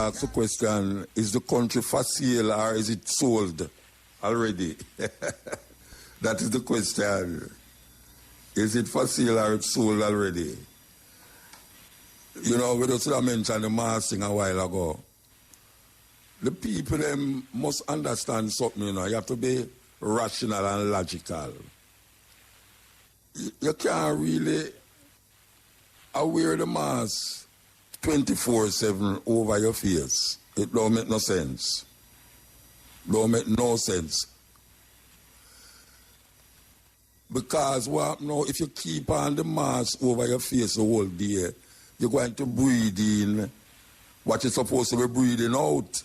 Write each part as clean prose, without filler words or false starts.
ask the question, is the country for sale or is it sold already? That is the question. Is it for sale or it's sold already? You know, we just mentioned the mass thing a while ago. The people them must understand something, you know. You have to be rational and logical. You can't really wear the mask 24/7 over your face. It don't make no sense. Don't make no sense. Because what now, if you keep on the mask over your face the whole day, you're going to breathe in what you're supposed to be breathing out.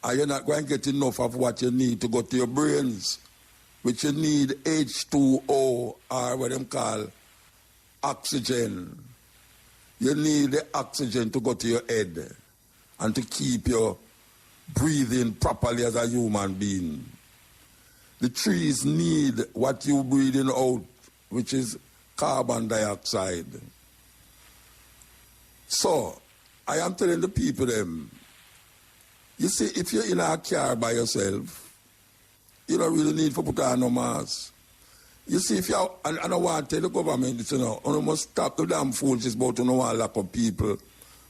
And you're not going to get enough of what you need to go to your brains, which you need H2O, or what them call oxygen. You need the oxygen to go to your head and to keep you breathing properly as a human being. The trees need what you're breathing out, which is carbon dioxide. So, I am telling the people them, you see, if you're in a car by yourself, you don't really need to put on no mask. You see, if you and I want to tell the government, you know, you must stop the damn fools about you know a lack of people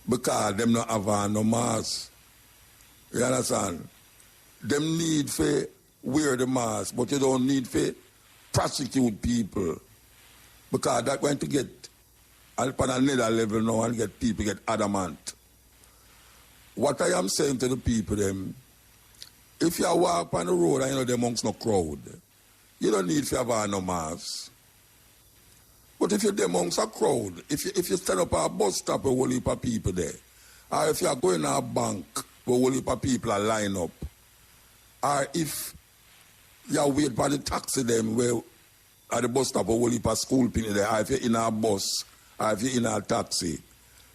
because them not have on no mask. You understand? Them need to wear the mask, but you don't need to prosecute people because that's going to get upon another level now and get people get adamant. What I am saying to the people, them, if you walk on the road and you know they're amongst no crowd, you don't need to have on no mask. But if you're amongst a crowd, if you stand up at a bus stop with a whole heap of people there, or if you are going to a bank where a whole heap of people are lined up, or if you wait for the taxi them where at the bus stop a whole heap of school people there, or if you're in a bus, or if you're in a taxi,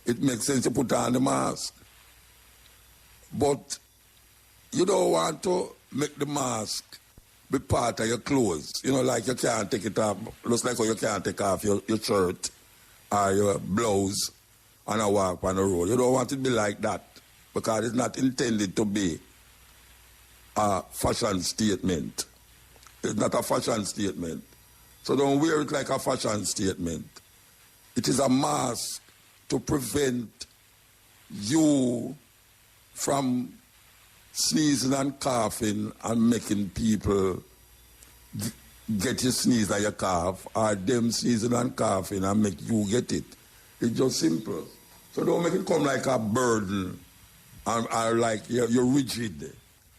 it makes sense to put on the mask. But you don't want to make the mask be part of your clothes. You know, like you can't take it off, looks like how you can't take off your shirt or your blouse and a walk on the road. You don't want it to be like that because it's not intended to be a fashion statement. It's not a fashion statement. So don't wear it like a fashion statement. It is a mask to prevent you from sneezing and coughing and making people get you sneeze and you cough, or them sneezing and coughing and make you get it. It's just simple. So don't make it come like a burden or like you're rigid,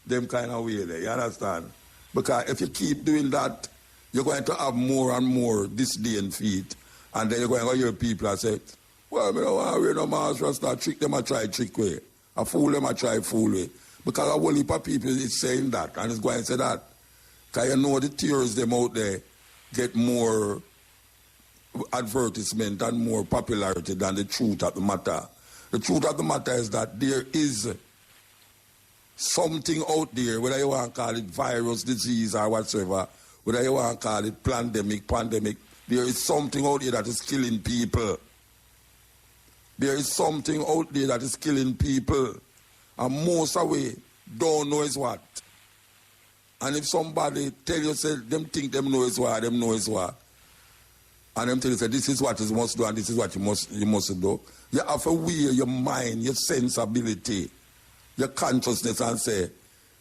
them kind of way there, you understand? Because if you keep doing that, you're going to have more and more disdain feet, and then you're going to hear people and say, well, I don't want to wear no mask, just not trick them, I try trick way. I fool them, I try fool way. Because a whole heap of people is saying that, and it's going to say that. Because you know the theories them out there get more advertisement and more popularity than the truth of the matter. The truth of the matter is that there is something out there, whether you want to call it virus, disease, or whatsoever, whether you want to call it pandemic, there is something out there that is killing people. There is something out there that is killing people. And most of we don't know is what. And if somebody tell you, say, them think them know is what, them know is what. And them tell you, say, this is what you must do and this is what you must do. You have to wear your mind, your sensibility, your consciousness and say,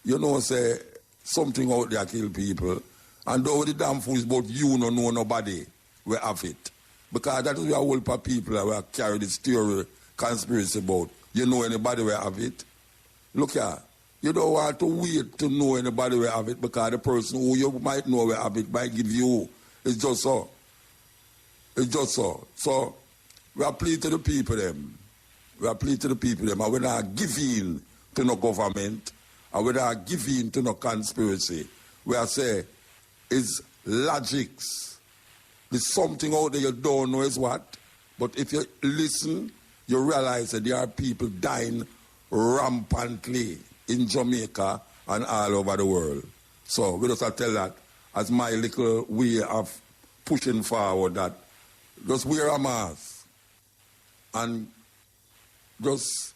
you know, say, something out there kill people. And though the damn fool is about you don't know nobody will have it. Because that is where a whole lot of people will carry this theory, conspiracy about. You know anybody will have it? Look here, you don't want to wait to know anybody will have it because the person who you might know will have it might give you. It's just so. It's just so. So, we are pleading to the people them. We are pleading to the people them. And we're not giving to no government. And we're not giving to no conspiracy. We are saying, it's logics. There's something out there you don't know is what. But if you listen, you realize that there are people dying rampantly in Jamaica and all over the world. So we just have to tell that as my little way of pushing forward that just wear a mask and just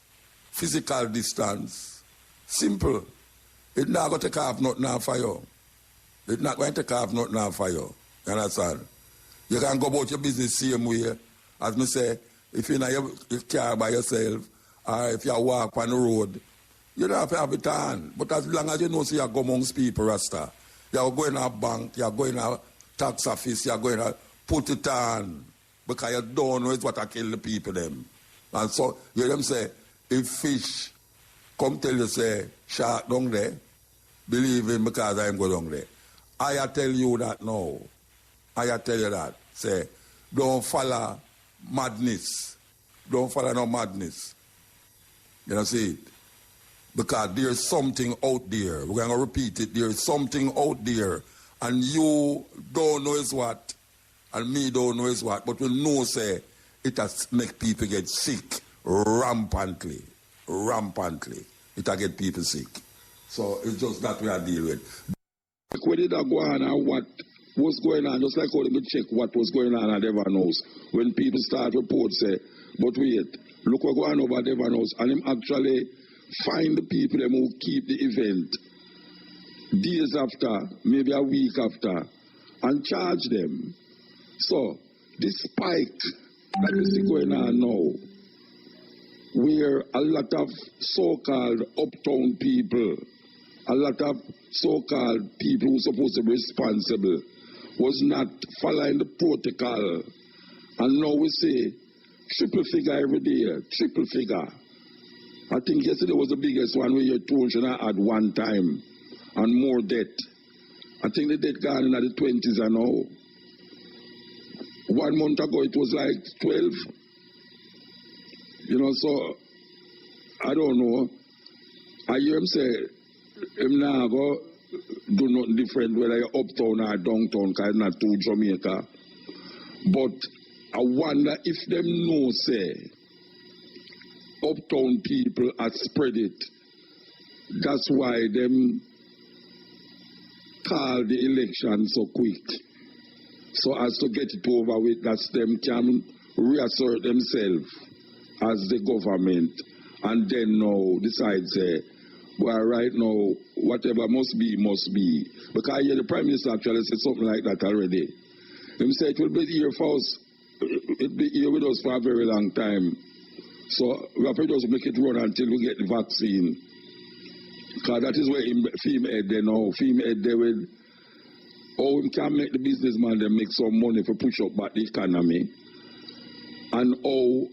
physical distance. Simple. It's not going to take off nothing off for you. It's not going to take off nothing off for you. You understand? You can go about your business same way. As me say, if you're in your car by yourself, or if you walk on the road, you don't have to have it on. But as long as you know, so you go amongst people, Rasta. You're going to a bank, you're going to a tax office, you're going to put it on. Because you don't know it's what I kill the people them. And so, you hear them say, if fish come tell you, say, shark down there, believe him because I am go down there. I tell you that now. I tell you that. Say, don't follow madness. Don't follow no madness. You know, see it? Because there's something out there. We're going to repeat it. There's something out there. And you don't know is what. And me don't know is what. But we know, say, it has make people get sick rampantly. Rampantly. It has get people sick. So it's just that we are dealing with. Where did I go on and what was going on? Just like how we check what was going on at Devon House. When people start reports, say, but wait, look what's going on over at Devon House. And him actually find the people them who keep the event days after, maybe a week after, and charge them. So, this spike that is going on now, where a lot of so-called uptown people, a lot of so-called people who are supposed to be responsible, was not following the protocol. And now we say, triple figure every day, triple figure. I think yesterday was the biggest one where you told you at one time, and more debt. I think the debt gone in the 20s and now. 1 month ago it was like 12. You know, so I don't know. I hear him say, him now go do nothing different whether you're uptown or downtown, because it's not to Jamaica. But I wonder if them know, say, uptown people had spread it. That's why them call the election so quick. So as to get it over with, that's them can reassert themselves as the government and then now decide, say, well, right now, whatever must be, must be. Because I hear the Prime Minister actually said something like that already. He said it will be here for us, it will be here with us for a very long time. So we have to just make it run until we get the vaccine. Because that is where film head there now. Film head there with how we can make the businessman them make some money for push up back the economy. And how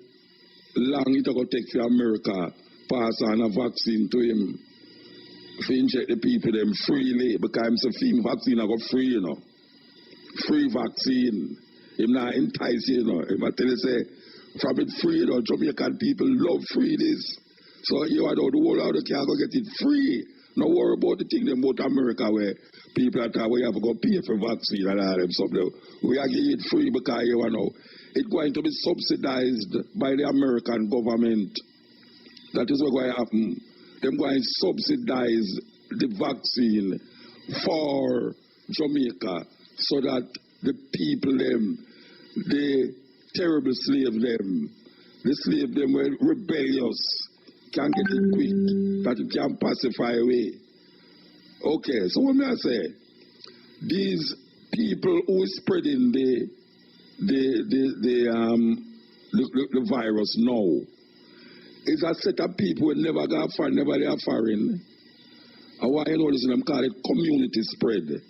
long it will take for America pass on a vaccine to him. For inject the people them freely. Because I'm film vaccine I got free, you know. Free vaccine. Him not entice you know. If I tell you say from it free, you know, Jamaican people love free this. So you are the whole out of the car go get it free. No worry about the thing about America where people are talking we have to go pay for vaccine and all them stuff. We are getting it free because you know it's going to be subsidized by the American government. That is what's going to happen. They're going to subsidize the vaccine for Jamaica so that the people them, the terrible slave them, the slave them were rebellious, can get it quick, that it can pacify away. Okay, so what may I say? These people who is spreading the virus now is a set of people who never got foreign, never they are foreign. And why you know this? Them call it community spread.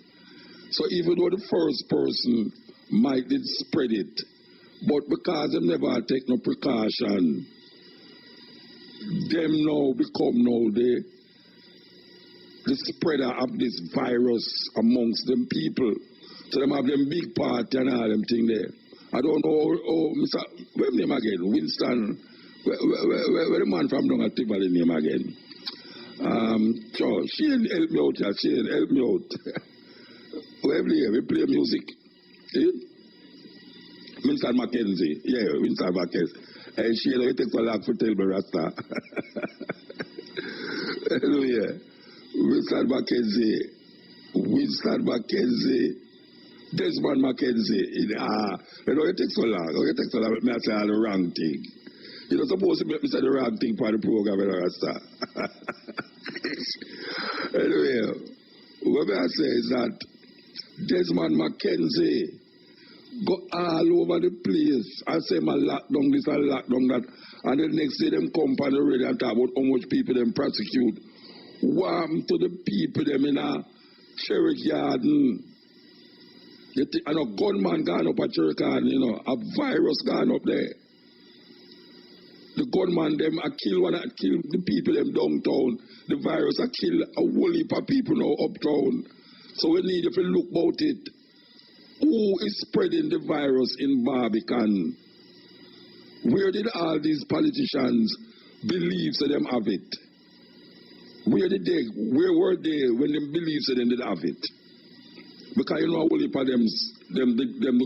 So even though the first person might did spread it, but because they never take no precaution, them now become now the spreader of this virus amongst them people. So them have them big party and all them thing there. I don't know, Mr. What's name again? Winston. Where the man from down at Tivoli name again? Shane help me out here. Shane help me out. We play music. See? Winston Mackenzie. Yeah, Winston Mackenzie. And Shane, it takes a lot for tell me Rasta. Hallelujah. Winston Mackenzie. Desmond Mackenzie. You know, it takes so long. It takes so long. I say all the wrong thing. You're supposed to make me say the wrong thing for the program, Rasta. Anyway, what I say is that Desmond Mackenzie go all over the place and say, "Man, lock down this and lock down that." And the next day, them come on the radio and talk about how much people them prosecute. Warm to the people them in a Cherokee Garden. And a gunman gone up at Cherokee Garden, you know, a virus gone up there. The gunman them a kill the people them downtown. The virus a kill a whole heap of people now uptown. So we need to look about it. Who is spreading the virus in Barbican? Where did all these politicians believe that them have it? Where were they when they believed that they did have it? Because you know a whole heap of them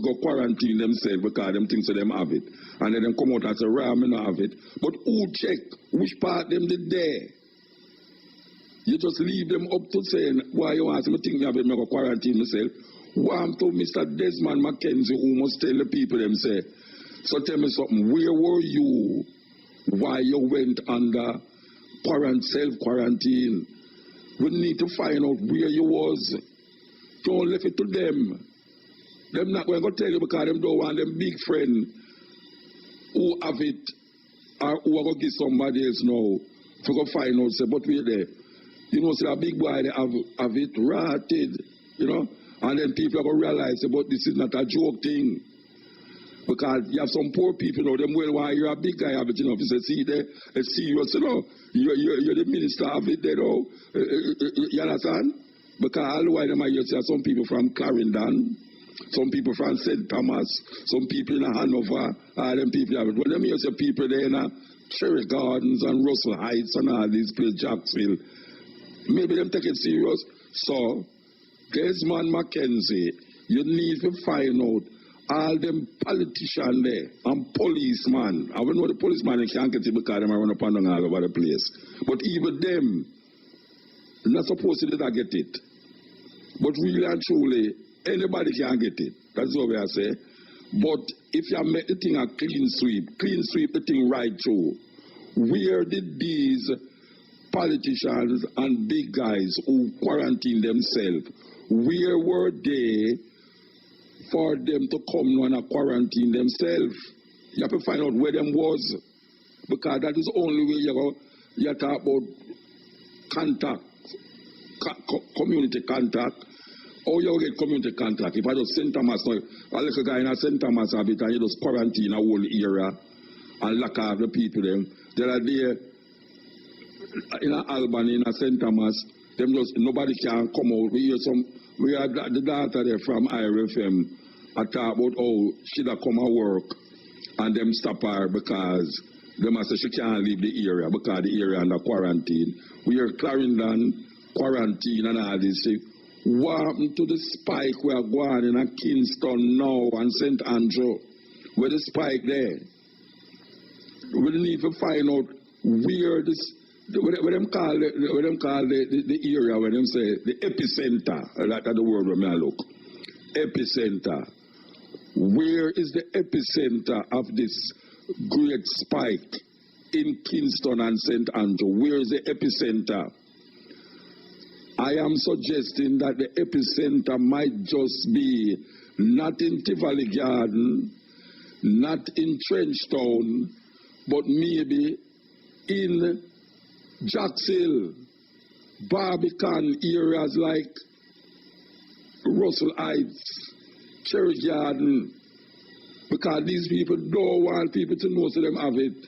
go quarantine themselves because them think that them have it. And then them come out and say, "Ram, I don't have it." But who check which part them did there? You just leave them up to saying, "Why you ask me think me have it, I go quarantine myself." Warm to Mr. Desmond Mackenzie, who must tell the people them say, "So tell me something, where were you while you went under self-quarantine? We need to find out where you was. Don't leave it to them. Them not going to tell you because them don't want them big friend who have it or who are going to give somebody else now to go find out, say, but we're there. You know, say a big boy, they have it rotted, you know, and then people are going to realize, but this is not a joke thing. Because you have some poor people, you know, them well, why you're a big guy, have it, you know, if you say, see there, it's serious, you know, you're the minister of it, you know, you understand? Because all the while, you see some people from Clarendon, some people from St. Thomas, some people in Hanover, all them people have it. When them you see people there in Cherry Gardens and Russell Heights and all these places, Jacksonville, maybe them take it serious. So, Desmond Mackenzie, you need to find out all them politicians there and policemen. I don't know the policemen, they can't get it because them are run up and down all over the place. But even them, they're not supposed to get it. But really and truly, anybody can get it. That's what we are saying. But if you make the thing a clean sweep the thing right through, where did these politicians and big guys who quarantine themselves, where were they for them to come and quarantine themselves? You have to find out where them was. Because that is the only way you talk about contact, community contact. How you get community contact? If I just St. Thomas, now, a little guy in St. Thomas have it and you just quarantine a whole area and lock off the people them. There are there in Albany, in St. Thomas, them just nobody can come out. We had the daughter there from IRFM. I talk about how she'd have come and work and them stop her because them say she can't leave the area because the area under quarantine. We are Clarendon, quarantine and all this shit. What happened to the spike we are going in Kingston now and St. Andrew? Where the spike there? We need to find out where this, what them call the area, where them say the epicenter, that's the word where I look. Epicenter. Where is the epicenter of this great spike in Kingston and St. Andrew? Where is the epicenter? I am suggesting that the epicenter might just be not in Tivoli Garden, not in Trenchtown, but maybe in Jacksonville, Barbican areas like Russell Heights, Cherry Garden, because these people don't want people to know so them have it.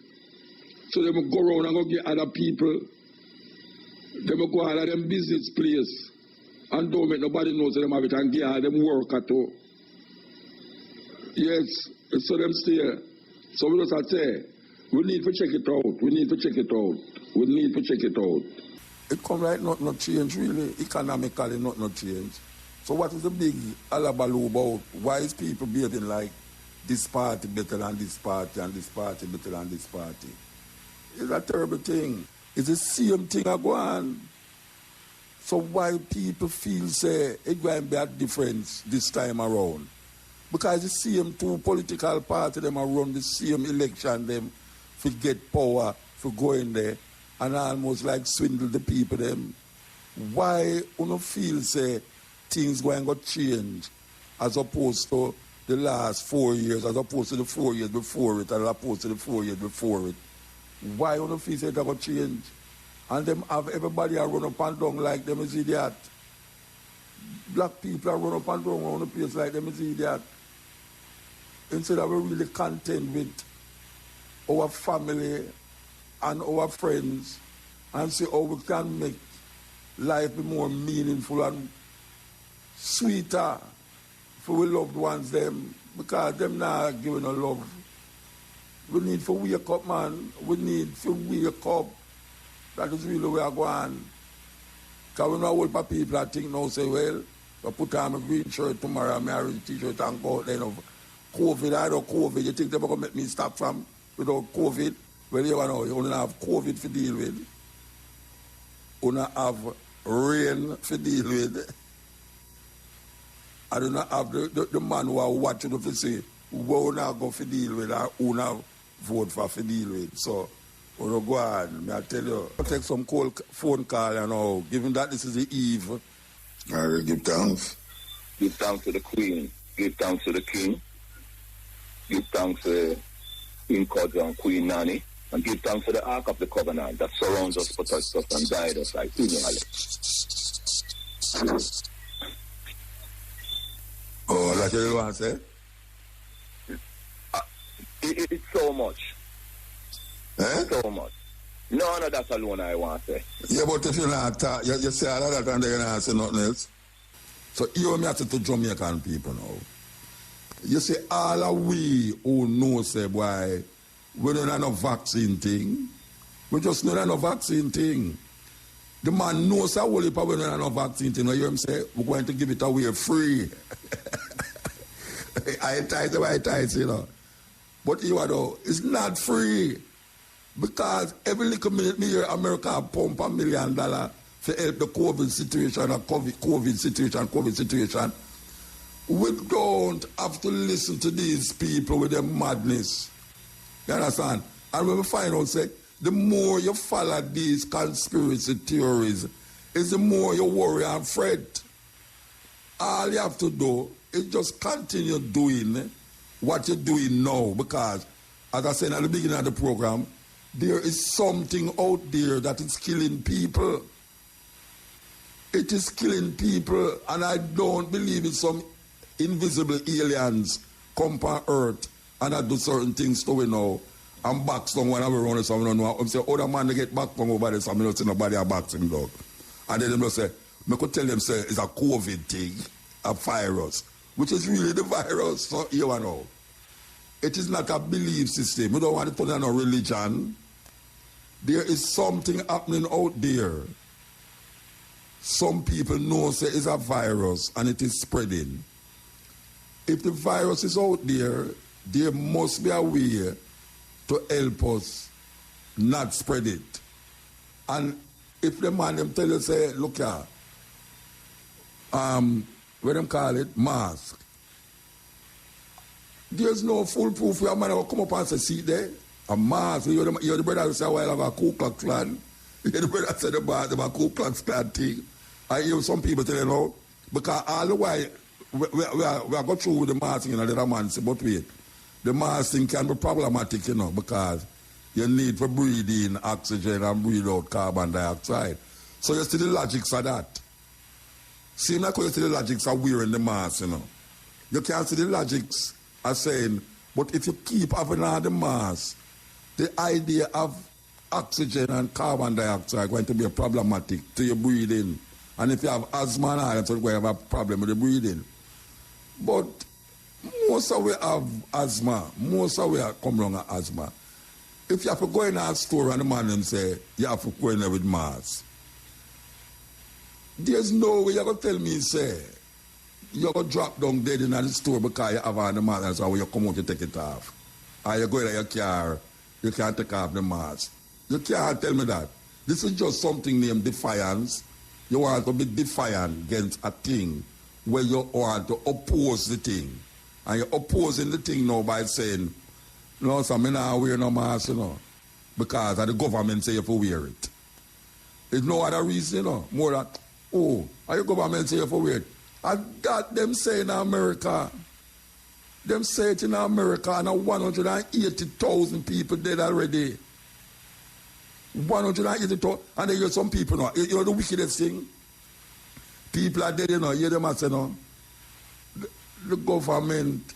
So they will go around and go get other people. They will go out of them business place and don't make nobody know so them have it and get out them work at all. Yes, so them stay. So we just say, we need to check it out. We need to check it out. We need to check it out. It come like not change really, economically not change. So what is the big alabaloo about? Why is people behaving like this party better than this party and this party better than this party? It's a terrible thing. It's the same thing I go on. So why people feel say it's going to be a difference this time around? Because the same two political parties them are run the same election them to get power, for go in there, and almost like swindle the people them. Why you don't feel say things going to change as opposed to the last 4 years, as opposed to the 4 years before it, as opposed to the 4 years before it? Why you don't feel say they're going to change? And them have everybody run up and down like them is idiot. Black people are run up and down around the place like them is idiot. Instead of really content with our family and our friends and see how we can make life be more meaningful and sweeter for our loved ones them, because them not giving a love. We need to wake up, man. We need to wake up. That is really where I go on. Because we know old people that think now say, well, I put on a green shirt tomorrow, I wear a t-shirt and go out then of COVID, I don't COVID. You think they're going to make me stop from without COVID? Well, you know, you only have COVID to deal with. You only have rain to deal with. I do not have the man who are watching to say who not go to deal with or who not vote for to deal with. So, we'll go on. I tell you, I'll take some phone call and all. Given that this is the eve, I will give thanks. Give thanks to the Queen. Give thanks to the King. Give thanks to Queen Kodra and Queen Nani. And give thanks to the Ark of the Covenant that surrounds us, protects us, and guides us like funerally. Oh, that's what you want to say? It's so much. Eh? So much. No, that's alone I want to say. Yeah, but if you're not talk, you say all of that and then you're not say nothing else. So you me to Jamaican people now. You say all of we who know say boy, we don't have no vaccine thing. We just don't have no vaccine thing. The man knows how we don't have no vaccine thing. You hear him say, we're going to give it away free. I tight, you know. But you know, it's not free. Because every little minute me hear America pump $1 million to help the COVID situation or COVID situation. We don't have to listen to these people with their madness. You understand? And when we find out, say, the more you follow these conspiracy theories, is the more you worry and fret. All you have to do is just continue doing what you're doing now. Because, as I said at the beginning of the program, there is something out there that is killing people. It is killing people, and I don't believe in some invisible aliens come on earth and I do certain things to we know and box someone and we run so we don't know. I'm say, other man they get back from over there, so I don't see nobody a box him dog. And then they just say, I could tell them say it's a COVID thing, a virus, which is really the virus, so you know. It is not a belief system. We don't want to put on a religion. There is something happening out there. Some people know say it's a virus and it is spreading. If the virus is out there, there must be a way to help us not spread it. And if the man them tell you say, look here, what them call it, mask. There's no foolproof where a man will come up and say, see there, a mask. You're the brother who say a while ago, Ku Klux Klan. You're the brother said about the Ku Klux Klan thing. I hear some people tell you now, because all the while, we are going through with the mask, you know, the man say, but wait, the mask thing can be problematic, you know, because you need to breathe in oxygen and breathe out carbon dioxide. So you see the logics of that. See, like you see the logics of wearing the mask, you know. You can't see the logics of saying, but if you keep having all the mask, the idea of oxygen and carbon dioxide are going to be problematic to your breathing. And if you have asthma and all, you're going to have a problem with the breathing. But most of we have asthma. Most of we come along with asthma. If you have to go in a store and the man and say, you have to go in there with mask, there's no way you're going to tell me, say, you're going to drop down dead in the store because you have on the mask and so when you come out, you take it off. Or you go in your car, you can't take off the mask. You can't tell me that. This is just something named defiance. You want to be defiant against a thing where you want to oppose the thing. And you're opposing the thing now by saying, no, so I'm not wearing no mask, you know. because of the government say you have to wear it. There's no other reason, you know, more than, oh, how the government say you have to wear it. And that them say in America. Them say it in America, and 180,000 people dead already. 180,000, and then you some people now. You know the wickedest thing? People are dead, you know. You hear them and say, no. The government,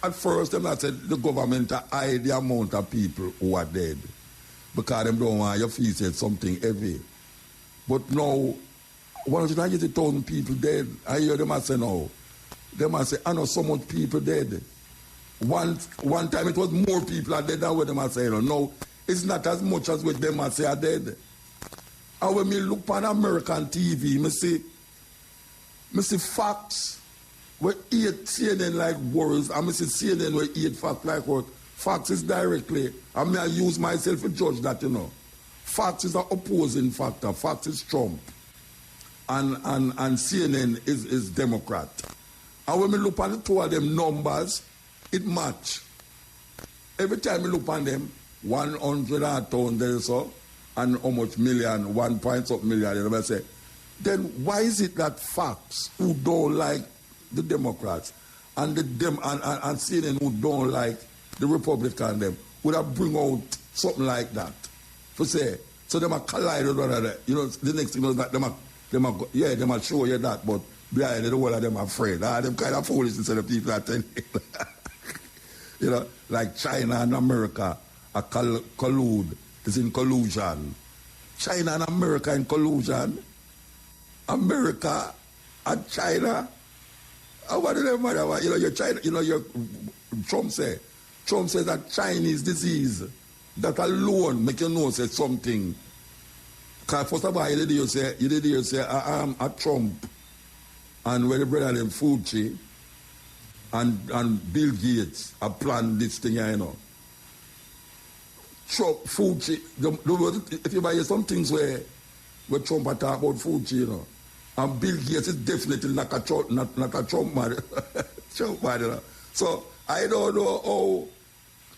at first, them not said the government hide the amount of people who are dead because them don't want your feet said something heavy. But now, 180,000 people dead. I hear them and say, no. Them and say, I know so much people dead. One time it was more people are dead than what them and say, no, it's not as much as what them and say are dead. And when me look on American TV, me see facts. We eat CNN like words, and I see CNN we eat facts like what? Facts is directly, and I use myself to judge that, you know. Facts is an opposing factor. Facts is Trump. And CNN is Democrat. And when we look at the two of them numbers, it match. Every time we look at them, 100,000 or so, and how much million, 1 point something million, you know what I say? Then why is it that facts who don't like the Democrats and and CNN who don't like the Republican them would have bring out something like that? For say, so they might collide with one another. You know, the next thing is that they might show you that, but behind the whole of them are afraid. Them kind of foolish instead of people are telling you. You know, like China and America are collude. It's in collusion. China and America in collusion. America and China. What do they matter? You know, your China. You know, your Trump says that Chinese disease that alone make you know say something. Because first of all, you did hear say I'm a Trump, and when the brother them Fauci and Bill Gates have planned this thing, you know. Trump, Fauci, if you buy some things where Trump talk about Fauci, you know. And Bill Gates is definitely not a Trump man. Trump man, you know. So I don't know how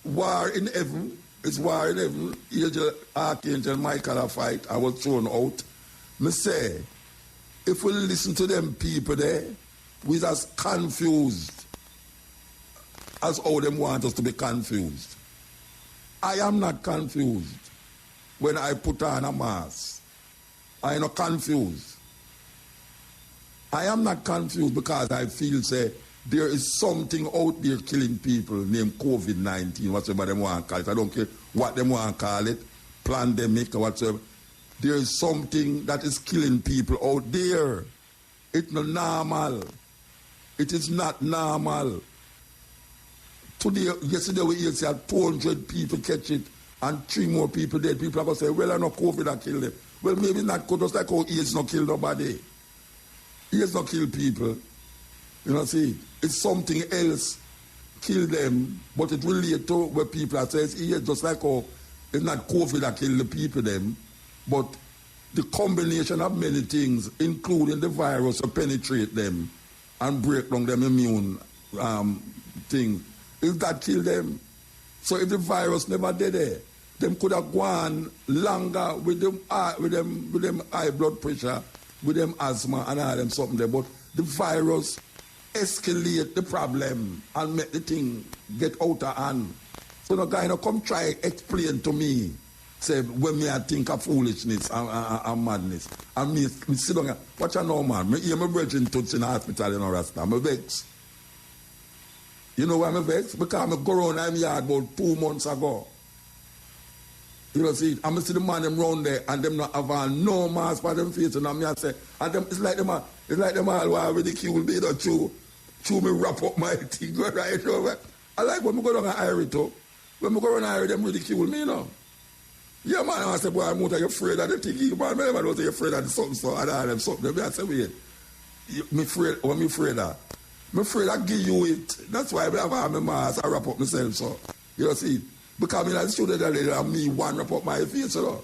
war in heaven is war in heaven. Archangel Michael fight. I was thrown out. Me say, if we listen to them people there, we're as confused as how them want us to be confused. I am not confused when I put on a mask. I am not confused. I am not confused because I feel, say, there is something out there killing people named COVID-19, whatever they want to call it. I don't care what they want to call it, pandemic or whatever. There is something that is killing people out there. It's not normal. It is not normal. Yesterday we heard say 200 people catch it and 3 more people dead. People are going to say, well, I know COVID that killed them. Well, maybe not, just like how AIDS not kill nobody. AIDS not kill people. You know, see, it's something else kill them, but it relates to where people are saying AIDS, just like how it's not COVID that kill the people them, but the combination of many things, including the virus, to penetrate them and break down them immune things, is that kill them. So if the virus never did it, them could have gone longer with them high blood pressure, with them asthma and all them something there. But the virus escalate the problem and make the thing get out of hand. So the guy come try explain to me, say when me I think of foolishness and madness. And me sit down, what you know, man? Me hear my brethren touch in the hospital, you know, Rasta. I'm vexed. You know why I'm vexed? Because I go around in my yard about 2 months ago. You know, see, I'm see the man them round there and them not have on no mask for them face and I say, and them it's like them all want ridicule me, you know, chew me wrap up my thing right over. I like when we go down and hire it up. When we go down and hire them ridicule me, you know. Yeah, man, I say, boy, I'm not afraid of the thing. Man, I don't say afraid of the something, so I don't have something. I say, wait, me afraid, what me afraid of? I'm afraid I give you it. That's why I have my mask, I wrap up myself, so. You know, see, because I student that me one wrap up my face, you know.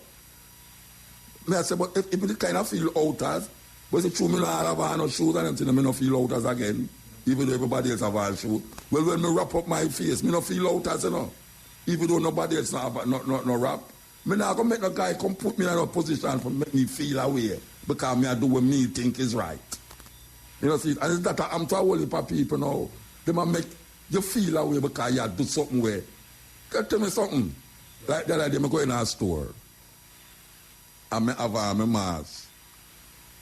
I say, but if it kind of feel out as, but it's true, me not have no shoes and everything, I don't feel out as again, even though everybody else have all shoes. Well, when me wrap up my face, me not feel out as, you know. even though nobody else no rap. Me not gonna make no guy come put me in a position for make me feel away because me I do what me think is right. You know, see, and it's that I'm to a whole heap of people now. They might make you feel away because you do something where. Can tell me something. Like that idea, I go in a store. And I have my mask.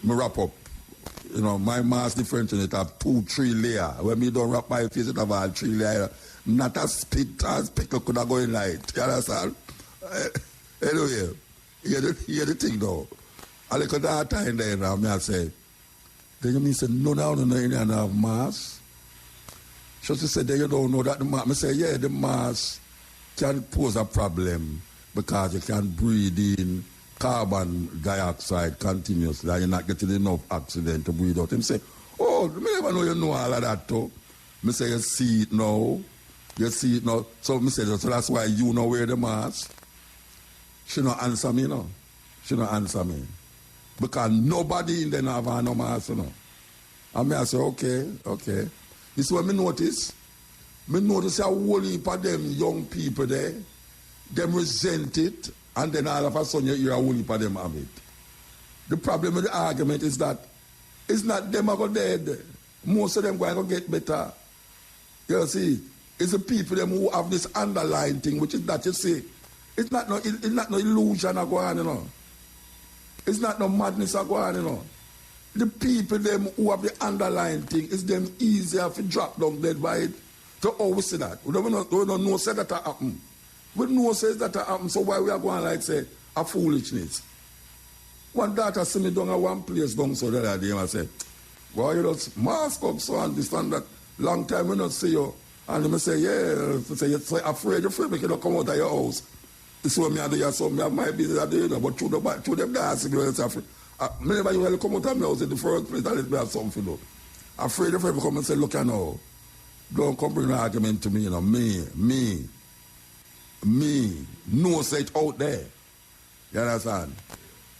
I wrap up. You know, my mask different and it have 2-3 layers. When me don't wrap my face, it have all 3 layers. Not a spit or speckle could have go in light. You understand? Anyway, hear the thing though. I look at that time there now, I say, then you mean say, no, now, no, have mask? She said, then you don't know that the mask. I say, yeah, the mask can pose a problem because you can breathe in carbon dioxide continuously and you're not getting enough oxygen to breathe out. Him say, oh, me never know you know all of that too. Me say, you see it now. You see it now. So me say, so that's why you know wear the mask. She don't answer me, no. She don't answer me. Because nobody in there have no mask, you know. And me I say, okay. This is what me notice. Me notice a whole heap of them young people there, them resent it, and then all of a sudden you hear a whole heap of them have it. The problem with the argument is that it's not them who are dead. Most of them going to get better. You see, it's the people them who have this underlying thing, which is that you see, it's not no illusion going on, you know. It's not no madness going on, you know. The people them who have the underlying thing, it's them easier to drop down dead by it. So always say that. We don't know say that happen. We know says that happen, so why we are going like say a foolishness. One daughter see me down at one place down so the other day and I say, well, you just mask up so understand that long time we not see you. And I say, yeah, say you're afraid because you don't come out of your house. So me I do so me have my business I do, you know, but through them guys if you're afraid. Whenever you will come out of my house in the first place, that let me have something to do. Afraid of everyone come and say, look I know. Don't come bring an argument to me, you know. Me. No say it out there. You understand?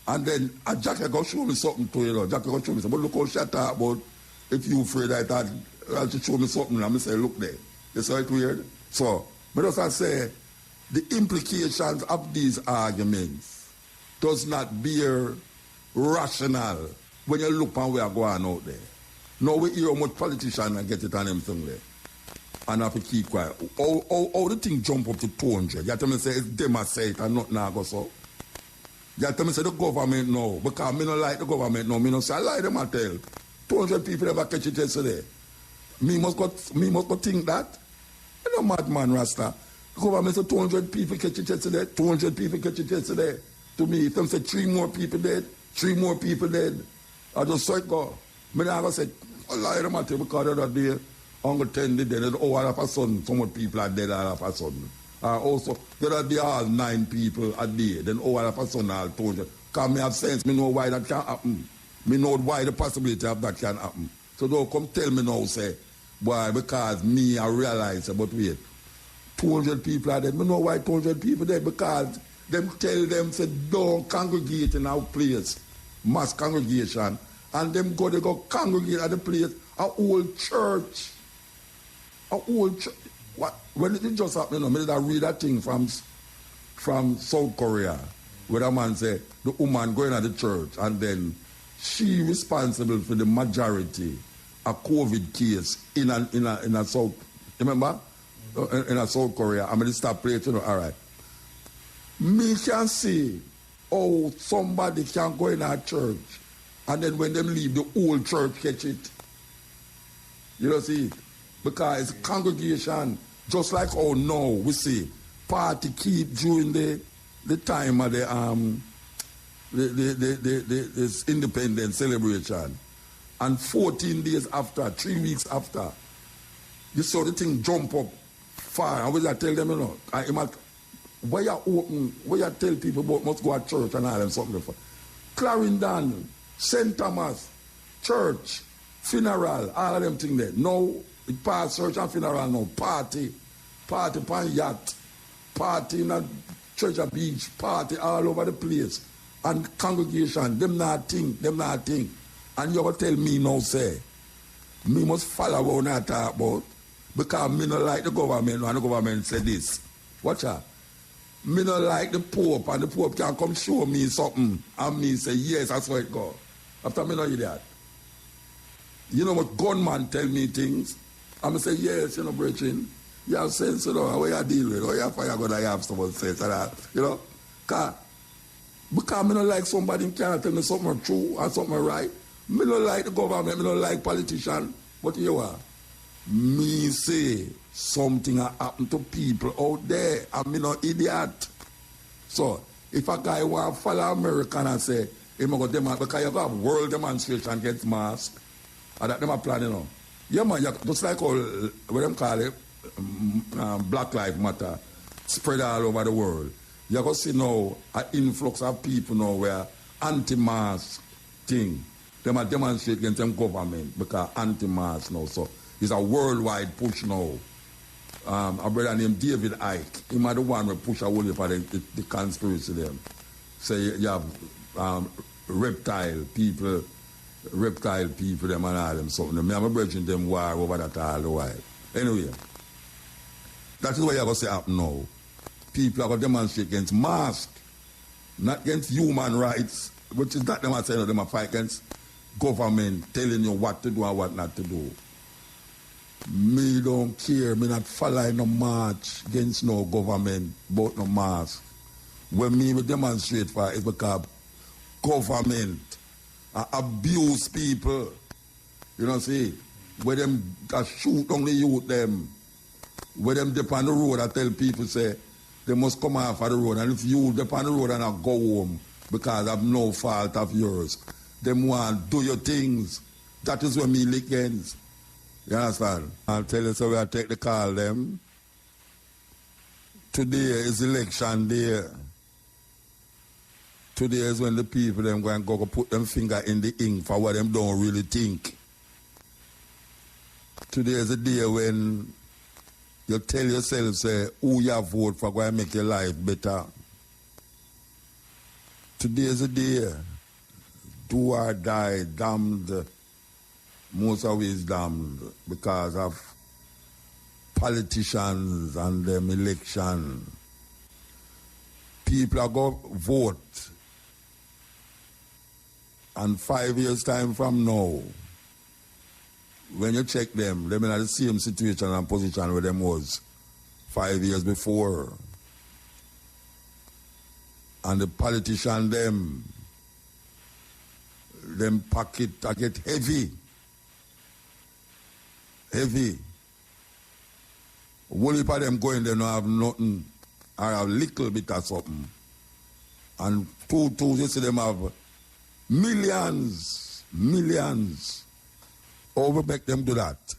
And then Jackie go show me something to you know. Jackie go show me something. But look how she talk about if you afraid I thought I'll show me something and I say, look there. You see it weird? So, but as I say, the implications of these arguments does not bear rational when you look on where going out there. Now we hear how much politicians get it on them thing there. And have to keep quiet. How the thing jump up to 200? You tell me say it's them I say it and not now go so. You tell me say the government no. Because me don't like the government no. Me don't say I like them I tell. 200 people ever catch it yesterday. Me must go think that. You know madman Rasta. The government say 200 people catch it yesterday. 200 people catch it yesterday. To me, if them say 3 more people dead, 3 more people dead. I just saw it go. Me never say I lie them I tell because the other day Uncle 10 did dead, all of a sudden, some more people are dead all of a sudden. Also, there are all 9 people a day, then all of a sudden all 200. Because me have sense, me know why that can happen. Me know why the possibility of that can happen. So don't come tell me now, say, why, because me, I realize, but wait, 200 people are dead. Me know why 200 people dead, because them tell them, say, don't congregate in our place, mass congregation, and them they go congregate at the place, a whole church. What when it just happened, you know, I read that thing from South Korea, where a man say the woman going to the church and then she responsible for the majority of COVID case in a South, remember, in a South Korea. I mean, start playing, you know. All right, me can see how somebody can go in a church and then when them leave, the whole church catch it. You know, see. Because it's congregation, just like how now we see party keep during the time of this independence celebration, and 14 days after, 3 weeks after, you saw the thing jump up far. And we I tell them, you know, where you open, where you tell people about must go to church and all them something for. Clarendon, St. Thomas, church, funeral, all of them things there. Now, it pass church and funeral now. Party pan yacht, party in a Treasure Beach, party all over the place. And congregation, them not think. And you ever tell me now, say, me must follow what I talk about, because me not like the government, and the government say this. Watch out. Me not like the Pope, and the Pope can come show me something, and me say, yes, that's how it go. After me not hear that. You know what, gunman tell me things, and me say, yes, you know, brethren, you have sense, you know, how you deal with, how you fire God, I have someone sense, and that, you know. Because me not like somebody can tell me something true and something right. Me not like the government, me not like politicians, but you are. Me say something happen to people out there, and me no idiot. So, if a guy want to follow American and say, he go demand, because you have world demonstration against mask, and that them are planning on. Yeah, man, just like all, what them call it, Black Lives Matter, spread all over the world. You're going to see now an influx of people now where anti-mask thing, they might demonstrate against them government because anti-mask now. So, it's a worldwide push now. A brother named David Icke, he might the one who push a whole for the conspiracy them. Say you have reptile people them and all them something. Me I'm bridging them war over that all the while. Anyway, that is what you're going to say happen now. People are going to demonstrate against mask, not against human rights, which is not them are saying them are fight against government telling you what to do and what not to do. Me don't care, me not following no march against no government, but no mask. When me demonstrate for it because government abuse people. You know see? Where them shoot on the youth them. Where them dip on the road I tell people say they must come off of the road, and if you dip on the road and I go home because of no fault of yours, them want do your things. That is when me lick ends. You understand? I'll tell you, so we'll take the call them. Today is election day. Today is when the people them going to go put them finger in the ink for what them don't really think. Today is the day when you tell yourself, say, who you vote for going to make your life better. Today is the day. Do or die, damned. Most always damned because of politicians and them election. People are going to vote. And 5 years time from now, when you check them, they're in the same situation and position where them was 5 years before. And the politician them pocket I get heavy. Heavy. One of them going there don't have nothing or a little bit of something. And two, you see them have millions. Over make them do that.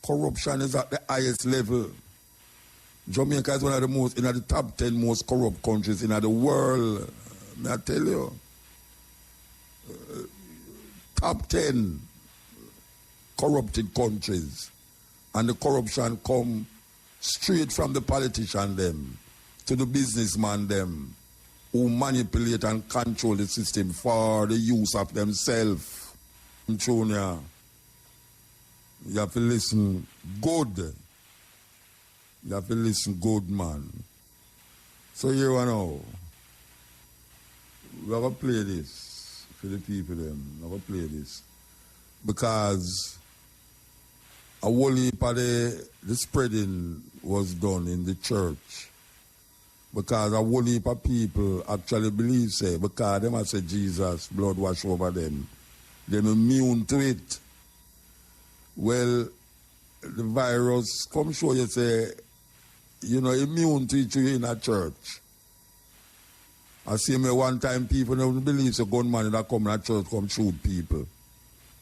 Corruption is at the highest level. Jamaica is one of the most, in the top 10 most corrupt countries in the world. May I tell you? Top 10 corrupted countries. And the corruption come straight from the politician them to the businessman them who manipulate and control the system for the use of themselves. Junior, you have to listen good. You have to listen good, man. So you know, we're going to play this for the people them. We're going to play this. Because a whole heap of the spreading was done in the church. Because a whole heap of people actually believe, say, because they must say Jesus, blood wash over them. They're immune to it. Well, the virus come show you, say, you know, immune to it in a church. I see me one time people don't believe a gunman that come in a church come shoot people.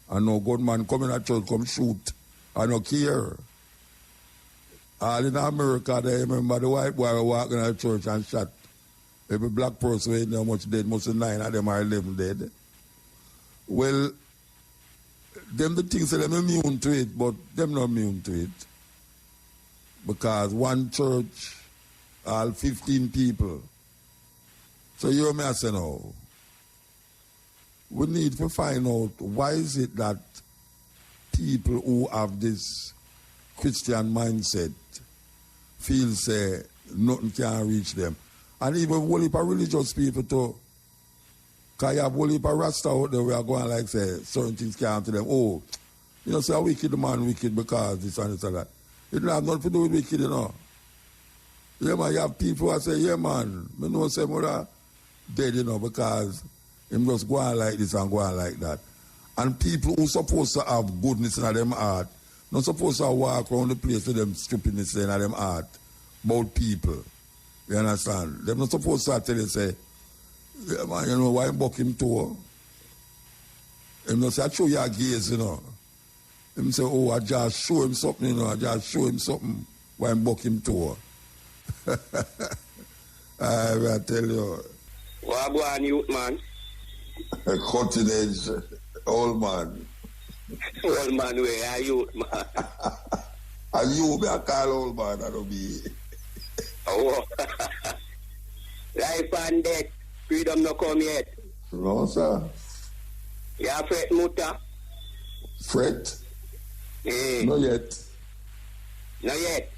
And no gunman come in a church come shoot. I don't care. All in America, they remember the white boy walking in a church and shot. Every black person ain't how much dead, most of 9 of them are 11 dead. Well, them the things that them immune to it, but them not immune to it. Because one church, all 15 people. So you hear me I say now, we need to find out why is it that people who have this Christian mindset feel say nothing can reach them. And even whole heap of religious people too. Because you have whole heap of Rasta out there where are going like say certain things can't happen to them. Oh, you know, say a wicked man wicked because this and this and that. It don't have nothing to do with wicked, you know. Yeah, man, you have people who say, yeah, man, I know say mother dead, you know, because him just go on like this and go on like that. And people who supposed to have goodness in them heart, not supposed to walk around the place with them stupidness in them heart about people. You understand? They're not supposed to tell you, say, yeah, man, you know, why him buck him too? Him not say, I show you a gaze, you know. Him say, oh, I just show him something, you know, I just show him something, why him buck him too? I will tell you. What go on, youth man? A cutting edge old man. Old man, where are you, man? And you be a call old man, I don't be. Oh. Life and death, freedom no come yet. No, sir. You have fret, Muta? Fret? Eh. Not yet. Not yet.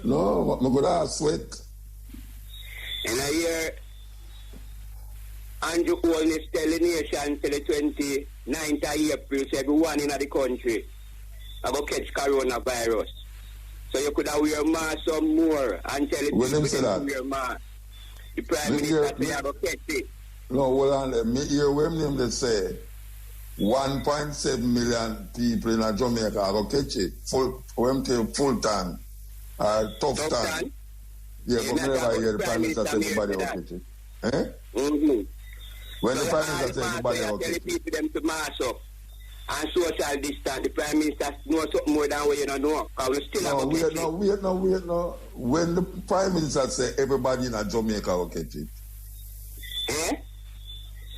No, I'm going to sweat. And I hear Andrew Holness tell the nation till the 29th of April, so everyone in the country I go catch coronavirus. So you could have wear mask some more and tell the people to wear mask. The Prime Minister say I go catch it. No, hold on. Let me hear when them they say 1.7 million people in Jamaica I go catch it. Full time. Tough time. Yeah, but whenever I hear the Prime Minister say everybody will catch it. Eh? Mm-hmm. When so the Prime Minister says everybody will catch it. Tell the people them to mask up and social distance. The Prime Minister knows something more than what you don't know. Because we still have to catch it. No. When the Prime Minister say everybody in Jamaica will catch it. Eh?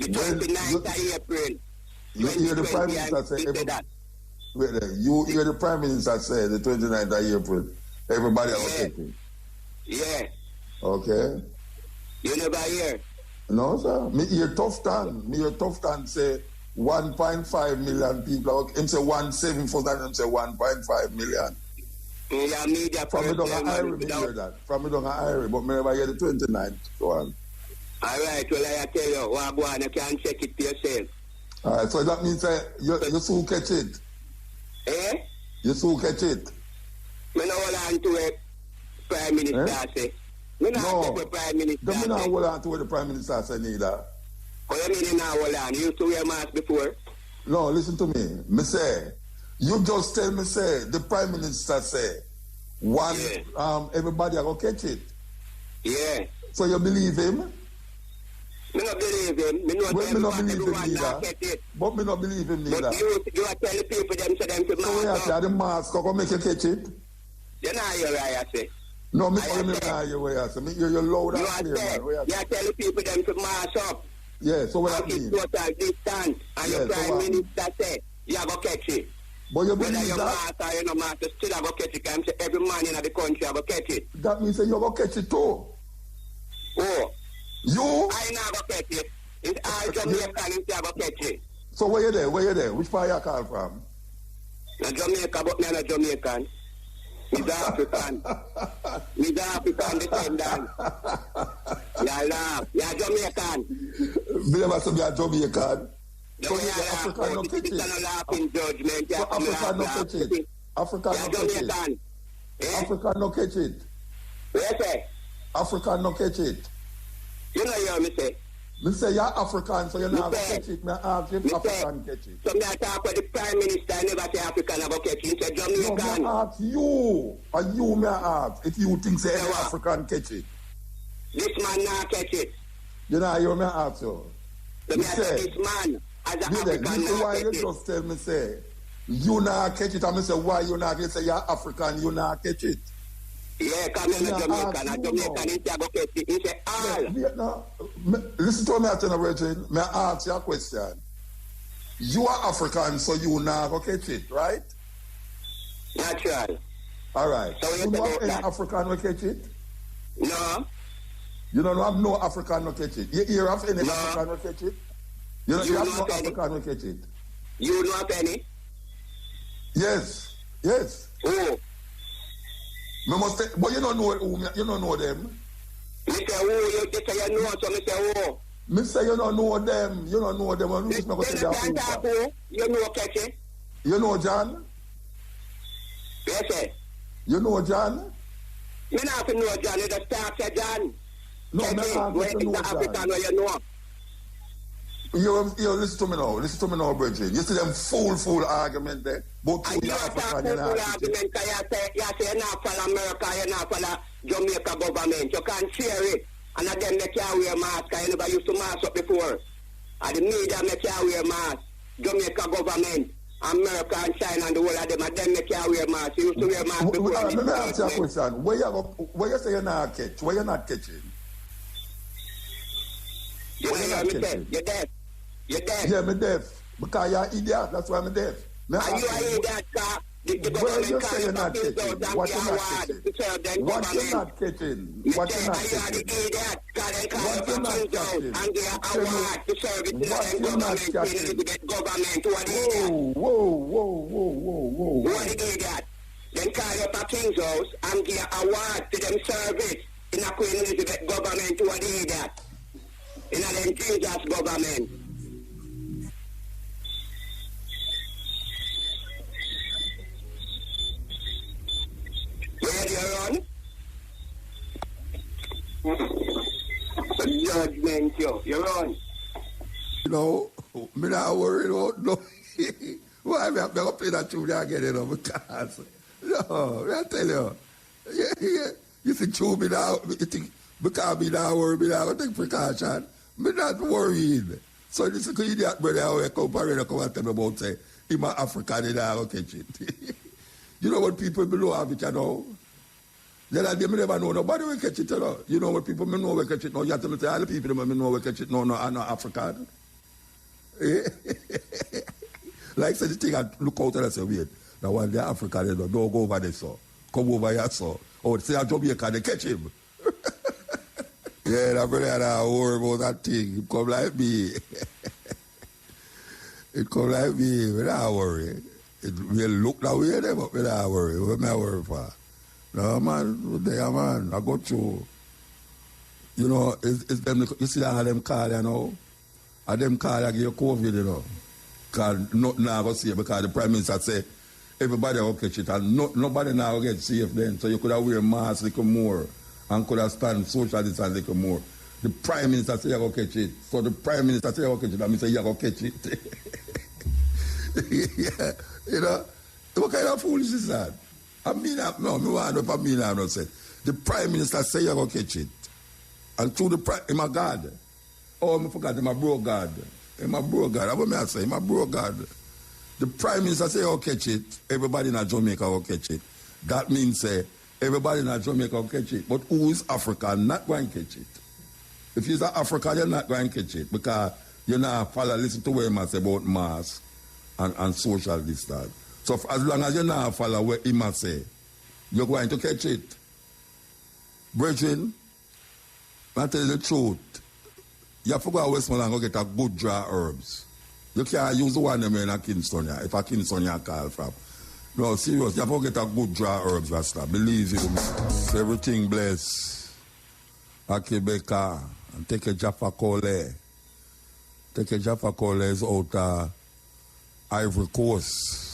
The 29th of April. You hear the Prime Minister say everybody. Wait there. You hear the Prime Minister say the 29th of April. Everybody will catch it. Yeah. Okay. You never hear? No, sir. Me hear tough time. Me hear tough time say 1.5 million people. Him say 1.7 for that. Him say 1.5 million. Yeah, media from me don't Irie, me hear that. From me don't Irie, but me never hear the 29th. Go on. All right. Well, I tell you, what go on, you can check it for yourself. All right. So that means you soon catch it. Eh? You soon catch it. Me no hold on to it. Prime Minister say. Me not take what Prime Minister say. Me not hold on to what the Prime Minister say neither. What you mean you not hold on? You used to wear mask before? No, listen to me. Me say, you just tell me say, the Prime Minister say, everybody will catch it. Yeah. So you believe him? Me not believe him. Me know everyone not catch it. But me not believe him neither. But you are telling people them so them to mask up. So the mask will make you catch it? You know hear what I say. No, me not hear what I say. You're loud and clear, man. You are telling people them to mask up. Yeah, so what that mean? Total distance. And your Prime Minister say, you are going to catch it. But you whether believe you're that? master or you're not master, still are going to catch it. Because every man in the country are going to catch it. That means that you're going to catch it too. Oh. You? I not going to catch it. It's all Jamaican in there going to catch it. So where you there? Where you there? Which part you call from? Not Jamaica, but me not Jamaican. He's African. He's African descendant. You laugh. You're Jamaican. Me never say you're Jamaican. So you're African no catch it. You're laughing judgment. So African no catch it. African no catch it. African no catch it. What you say? African no catch it. You know hear me say? Me say you're African, so you're not going to catch it. Me ask if African catch it. So me talk with the Prime Minister, I never say African are going to catch it. He say Jamaican. No, me ask you. And you me ask if you think say any African catch it. This man not catch it. You know, you me ask you. So me say this man as an African not catch it. Why you just tell me say, you not catch it, and me say, why you not catch it? Say you're African, you not catch it. Yeah, come in Jamaican, and Jamaican is going to catch it. He say all. Listen to me, I tell you, Virgin. May I ask you a question? You are African, so you not going to catch it, right? Natural. All right. So you don't have any African will catch it? No. You don't have no African will catch it? You hear of any African will catch it? You don't have no African will catch it? You know of any? Yes. Yes. Oh. Me must say, but you don't know who, you don't know them. Me say who, you say you know, so me say who. Me say you don't know them. You don't know them. And who's not going to say that? You know Ketchy? You know John? Yes, sir. You know John? You not know John. You just talk to John. No, Ketchy, where you know African where you know. You listen to me now. Listen to me now, Bridget. You see them fool argument there. Both two African and argument because you say you not follow America, you not follow Jamaica government. You can't share it. And then they can't wear mask. I never used to mask up before. And the media make you wear mask. Jamaica government, America and China and the whole of them, and then they can't wear mask. You used to wear mask before. Let me ask you a question. Where you say you're not catch? Where you're not catching? You're deaf. You're deaf. Yeah, I'm deaf. Because you're an idiot. That's why I'm deaf. Are you an idiot, sir? Where you say you're not catching? What you're not catching? What you're not catching? What you're not catching? What you're not catching? What you're not catching? Whoa. What idiot? Then call up a King's House and give award to them service in a Queen Elizabeth government to an idiot. In a them Jesus government. Where do you run? Judgment, you run. You know, me not worried about no. Why me have to play that tune again, you know, because, no, I tell you, you think true me now, you think, because me not worried, me not take precaution, me not worried. So this is idiot brother, I come and tell me about, say, I'm African, and I'll catch it. You know what people below have it, you know? Then I never know nobody will catch it, you know? You know what people may know will catch it now? You have to say, all the people may know will catch it now, I'm not African. Like said the thing, I look out and I say, wait, now when they're African, don't go over there, so. Come over here, so. Oh, say a Jamaica, they catch him. Yeah, that brother had a worry about that thing. It come like me. It come like me, without worry. It will look that way there, but without worry. What am I worried for? No, man, there, man. I go through. You know, it's them, you see that them call, you know? And them call, I give you COVID, you know? Because nothing now go see it, because the Prime Minister say, everybody will catch it, and nobody now will get safe then. So you could have wear masks a little more, and could have stand social distance a little more. The Prime Minister say you will catch it. So the Prime Minister say you will catch it, and me say you will catch it. Yeah, you know, what kind of foolishness is that? I mean, no, me want to mean I don't say. The Prime Minister say you're going to catch it. And through the Prime, I'm a God. Oh, I forgot, I'm a bro God. I'm a bro God. That's what I say, I'm a bro God. The Prime Minister say you'll catch it, everybody in Jamaica will catch it. That means everybody in Jamaica will catch it. But who is African not going to catch it? If you're African, you're not going to catch it because you're not listen to what he say about mask and social distance. So as long as you not follow what he must say, you're going to catch it. Brethren, I tell you the truth. You have to go to Westmoreland and go get a good dry herbs. You can't use the one them in a Kingston, if a Kingston you call from. No, serious, you have to get a good dry herbs, Rasta. Believe you me. So everything bless. Akibeka, and take a Jaffa Cole. Take a Jaffa Cole is out Ivory Coast.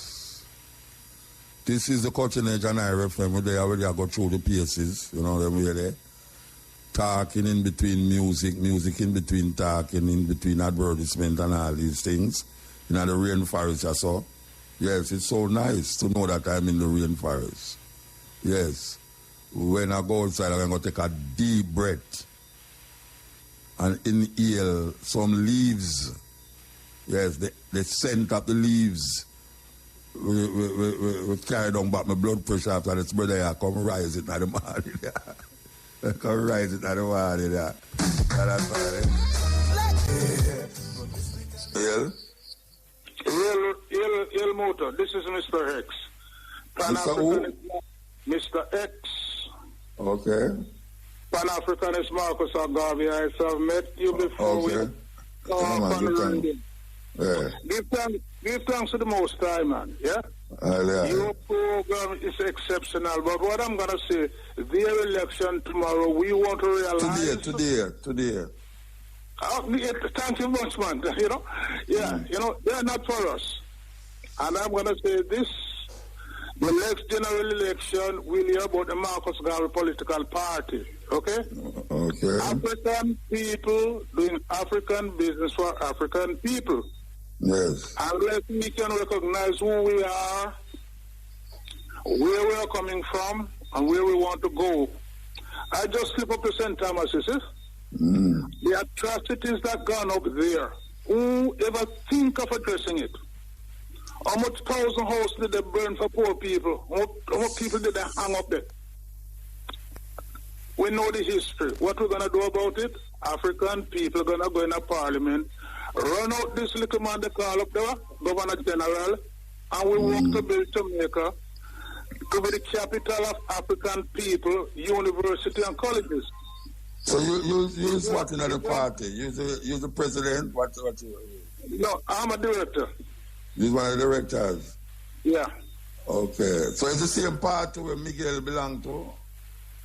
This is the Cutting Edge and IRFM where they already go through the pieces, you know them way there. Talking in between music in between talking, in between advertisement and all these things. You know, the rainforest I saw. Yes, it's so nice to know that I'm in the rainforest. Yes. When I go outside, I'm going to take a deep breath and inhale some leaves. Yes, the scent of the leaves will carry down back my blood pressure after this brother I come rise it in the morning. Come rise it in the morning. That's all. Real Motor, this is Mr. X. Mr. X. Okay. Pan-Africanist Marcus Garvey, I have met you before. Okay. Yeah. Give thanks to the Most High, man. Yeah? Your program is exceptional, but what I'm going to say, their election tomorrow, we want to realize... Today. Thank you much, man. You know, they're not for us. And I'm going to say this, the next general election will hear about the Marcus Garvey political party, okay? Okay. African people doing African business for African people. Yes. Unless we can recognize who we are, where we are coming from, and where we want to go. I just slip up to St. Thomas, you see? The atrocities that gone up there, who ever think of addressing it? How much thousand houses did they burn for poor people? How much people did they hang up there? We know the history. What we're going to do about it? African people are going to go in a parliament, run out this little man they call up there, Governor General, and we work to build Jamaica to be the capital of African people, university and colleges. So you what in the party? You're the president? What you? No, I'm a director. You're one of the directors? Yeah. Okay. So it's the same party where Miguel belongs to?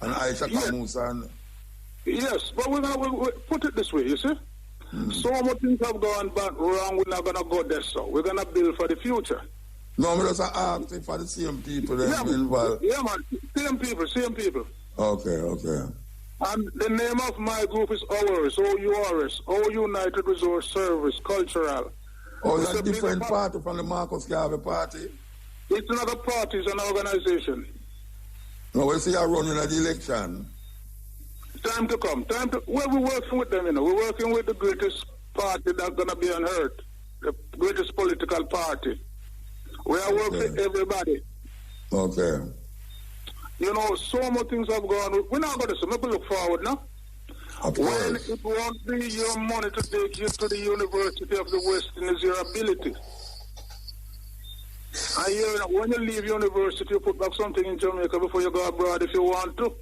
And Aisha Kamusa? And... Yes, but we're going to put it this way, you see? So much things have gone back wrong, we're not going to go there, so we're going to build for the future. No, I'm just asking for the same people that involved. Yeah, man. Same people. Okay. And the name of my group is OURS, O-U-R-S, O United Resource Service, Cultural. Oh, that's a different party from the Marcus Garvey party? It's not a party, it's an organization. No, we see you running at the election. Time to come. Well, we're working with them, you know. We're working with the greatest party that's going to be on earth, the greatest political party. We are working with everybody. Okay. You know, so many things have gone. We're not going to say, maybe look forward now. When it won't be your money to take you to the University of the West, is your ability. And when you leave university, you put back something in Jamaica before you go abroad if you want to.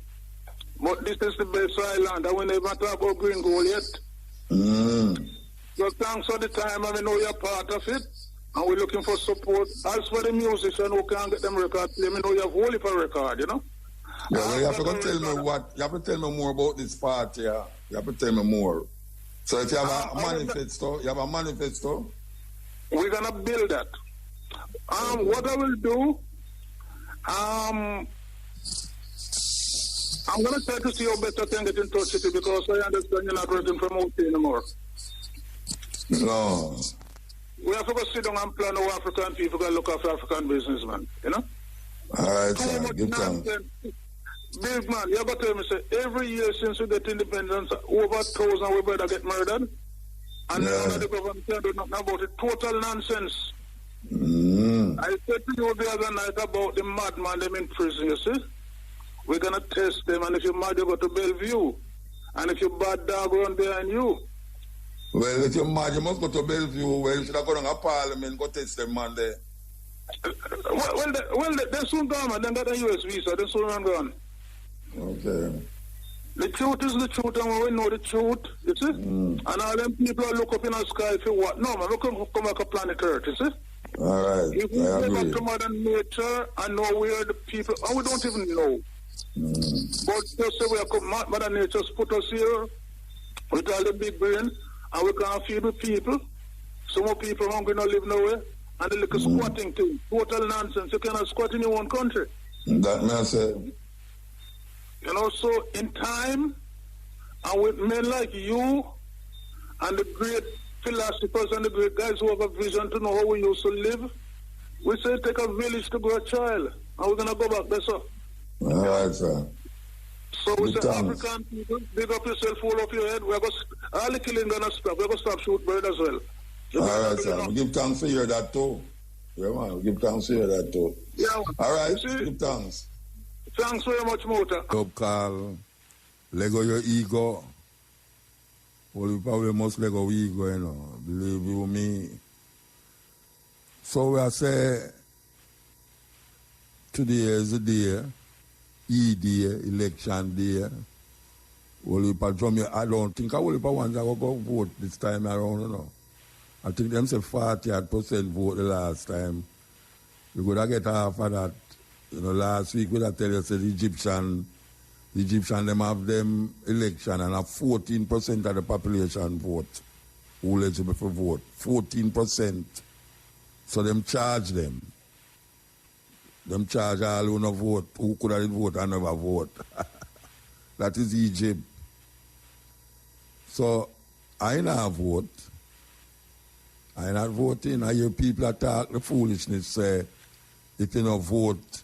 But this is the best island, and we never talk about green gold yet. So thanks for the time, and we know you're part of it. And we're looking for support. As for the musician who can't get them records, let me know you have whole heap of record, you know? Yeah, you have to tell me more about this party, yeah. You have to tell me more. So if you have a manifesto, We're going to build that. What I will do, I'm going to try to see how better I can get in touch with you because I understand you're not working from out here anymore. No. We have to go sit down and plan how African people can look after African businessmen, you know? All right, sir. Give thanks. Big man, you have to tell me, say, every year since we get independence, over 1,000 we better get murdered. And then the government can't do nothing about it. Total nonsense. I said to you the other night about the madman them in prison, you see? We're going to test them, and if you're mad, you go to Bellevue. And if you're bad dog, run behind you. Well, if you're mad, you must go to Bellevue. Well, you should have gone to Parliament, go test them, man, there. Well, they soon gone, man. They got a US visa. They soon gone. Okay. The truth is the truth, and we know the truth, you see? And all them people look up in the sky for what? No, man, we come back to planet Earth, you see? All right. If we go back to Mother Nature and know where the people, and we don't even know. But just say we are Mother Nature's put us here with all the big brain, and we can't feed the people. Some more people hungry not live nowhere. And the little squatting thing, total nonsense. You cannot squat in your own country. That man said. You know, so in time, and with men like you, and the great philosophers and the great guys who have a vision to know how we used to live, we say take a village to grow a child. And we're going to go back there, sir. All right, sir. So we say, African people, big up yourself, full of your head. We're going to, all the killing going to stop. We're going to stop shoot bird as well. All right, sir. We give thanks to hear that too. Yeah, man. We give thanks to hear that too. Yeah, man. All right. Give thanks. Thanks very much, Mota. Top call. Lego your ego. Well, you probably must Lego ego, you know. Believe you me. So we say today is the day, day, election day. Well, I don't think I will ones I will go vote this time around, you know. I think them say 40% vote the last time. We could have get half of that. You know, last week we tell you said the Egyptian them have them election and have 14% of the population vote who eligible for vote. 14%. So them charge them. Them charge all who no vote, who could have vote and never vote. That is Egypt. So I not vote. I not voting. I hear people attack the foolishness, say, if you don't vote,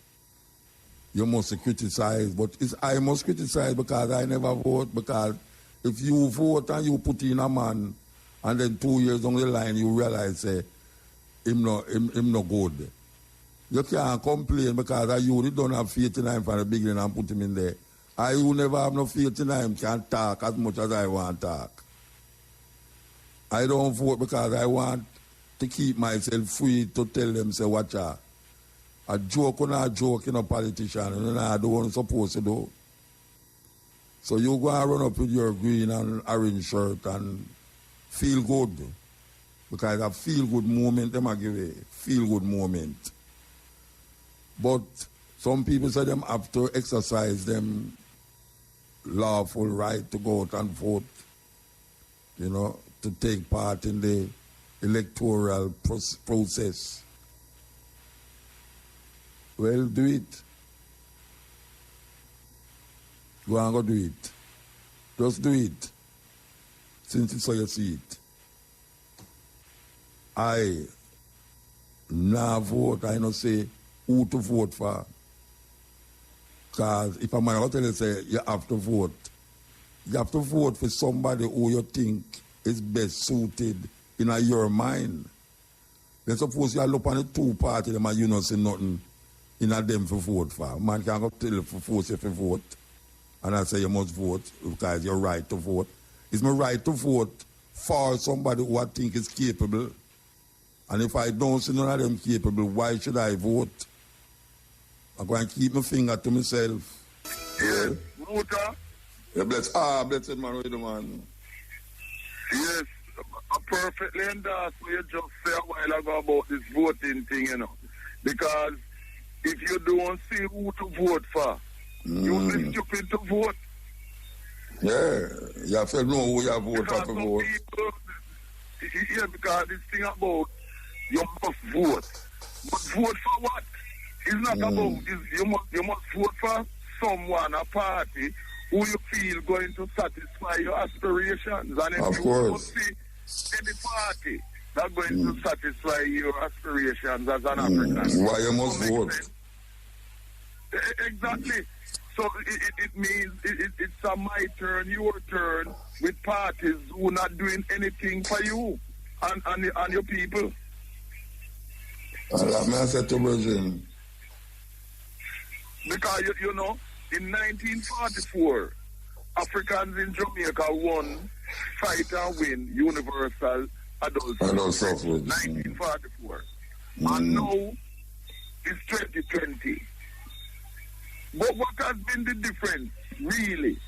you must criticize. But I must criticize because I never vote. Because if you vote and you put in a man, and then 2 years down the line you realize, say, him no good. You can't complain because you don't have faith in him from the beginning and put him in there. I who never have no faith in him can talk as much as I want to talk. I don't vote because I want to keep myself free to tell them, say, watch out. A joke or not a joke in a politician, and I don't want supposed to do. So you go and run up with your green and orange shirt and feel good. Because a feel-good moment, them I give a feel-good moment. But some people say them have to exercise them lawful right to go out and vote, you know, to take part in the electoral process. Well, do it. Go and go do it. Just do it. Since it's how you see it. I now vote, I don't say who to vote for. Because if a man tell you say you have to vote for somebody who you think is best suited in your mind. Then suppose you look on the two parties and you don't say nothing in them for vote for. Man can't go tell you for force you to vote. And I say you must vote because you're right to vote. It's my right to vote for somebody who I think is capable. And if I don't see none of them capable, why should I vote? I'm going to keep my finger to myself. Yes, Muta. Yeah, blessed man, with the man. Yes, I perfectly understand what you just said a while ago about this voting thing, you know. Because if you don't see who to vote for, you'll be stupid to vote. Yeah, you have to know who you vote for to vote. Yeah, because this thing about you must vote. But vote for what? It's not about you must vote for someone, a party, who you feel going to satisfy your aspirations. And if you don't see any party that's going to satisfy your aspirations as an African, why you must vote? Exactly. So it means it's a my turn, your turn, with parties who are not doing anything for you and your people. I said to Brazil. Because, you know, in 1944, Africans in Jamaica won, fight and win universal adult suffrage. 1944. And now it's 2020. But what has been the difference, really,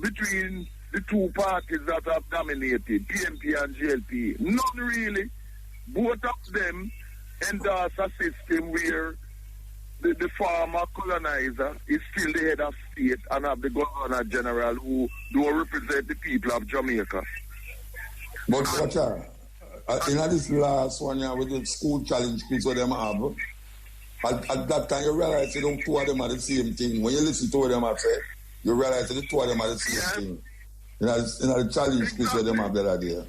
between the two parties that have dominated, PNP and GLP? None really. Both of them endorse a system where the former colonizer is still the head of state and have the governor general who don't represent the people of Jamaica. But Chacha, in this last one year with the school challenge kids what them have, at that time you realize that the two of them are the same thing. When you listen to what them have said, you realize that the two of them are the same thing. In the challenge kids what them have that idea.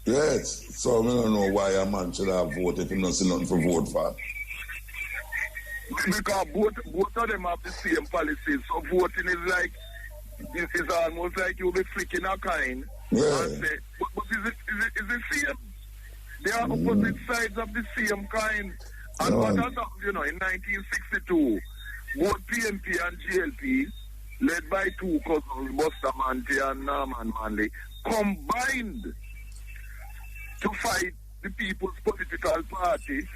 Yes, so I don't know why a man should have voted if he don't see nothing for vote for. Because both of them have the same policies. So voting is like, it's almost like you'll be flicking a coin. Yeah. And say, but is it same? They are opposite sides of the same coin. And what has happened, you know, in 1962, both PNP and GLP, led by two cousins, Bustamante and Norman Manley, combined to fight the People's Political Party,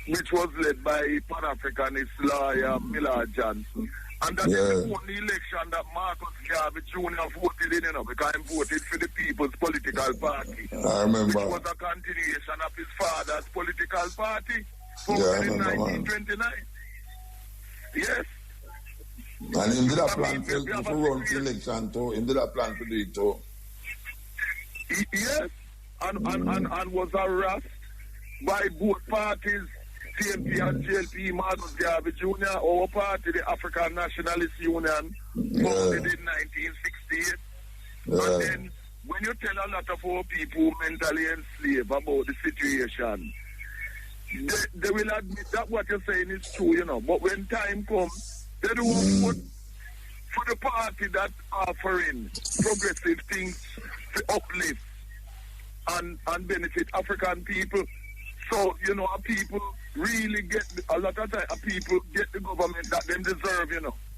which was led by Pan-Africanist lawyer Millard Johnson. And that is the only election that Marcus Garvey Jr. voted in, because he voted for the People's Political Party. I remember. Which was a continuation of his father's political party founded in 1929. Yes. And he did a plan to run for election too. He did a plan to do it too. Yes. And was harassed by both parties, CNP and JLP, Marcus Garvey Jr., our party, the African Nationalist Union, founded in 1968. And then, when you tell a lot of our people mentally enslaved about the situation, they will admit that what you're saying is true, But when time comes, they don't vote for the party that offering progressive things to uplift and benefit African people. So, people really get, a lot of time, people get the government that them deserve,